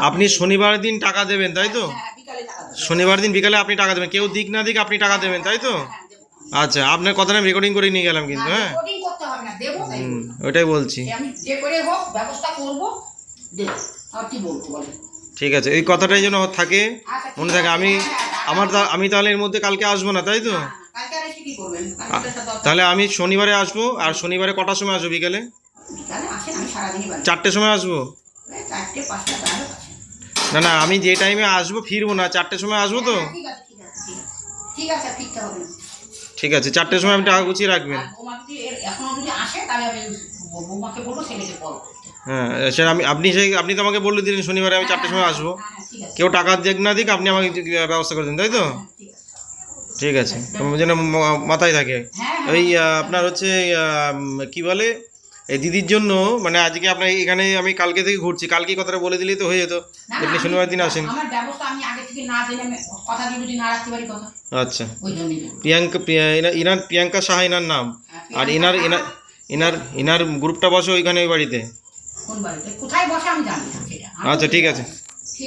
আপনি শনিবার দিন টাকা দেবেন তাই তো? শনিবার দিন বিকালে আপনি টাকা দেবেন, কেউ দিক না দিক আপনি টাকা দেবেন তাই তো? আচ্ছা, আপনার কথাটা আমি রেকর্ডিং করে নিয়ে গেলাম কিন্তু। হ্যাঁ, ওইটাই বলছি। ঠিক আছে, এই কথাটাই যেন থাকে, মনে থাকে। আমি তাহলে এর মধ্যে কালকে আসবো না তাই তো? তাহলে আমি শনিবারে আসবো। আর শনিবারে কটার সময় আসবো? বিকেলে 4টের সময় আসবো? না না, আমি যে টাইমে আসবো ফিরবো না, 4টের সময় আসবো তো? ঠিক আছে, 4টের সময় আপনি টাকা গুছিয়ে রাখবেন। হ্যাঁ, সেটা আপনি তো আমাকে বলে দিলেন শনিবারে আমি 4টের সময় আসবো। কেউ টাকা দিক না দিক আপনি আমাকে ব্যবস্থা করে দিন তাই তো? ঠিক আছে, যেন মাথায় থাকে। ওই আপনার হচ্ছে কি বলে, এই দিদির জন্য, মানে আজকে আপনার এখানে আমি কালকে থেকে ঘুরছি, কালকে কথাটা বলে দিলেই তো হয়ে যেত। আপনি শনিবার দিন আসেন। আচ্ছা, প্রিয়াঙ্কা সাহা এনার নাম। আর এনার গ্রুপটা বসে ওইখানে ওই বাড়িতে। আচ্ছা ঠিক আছে।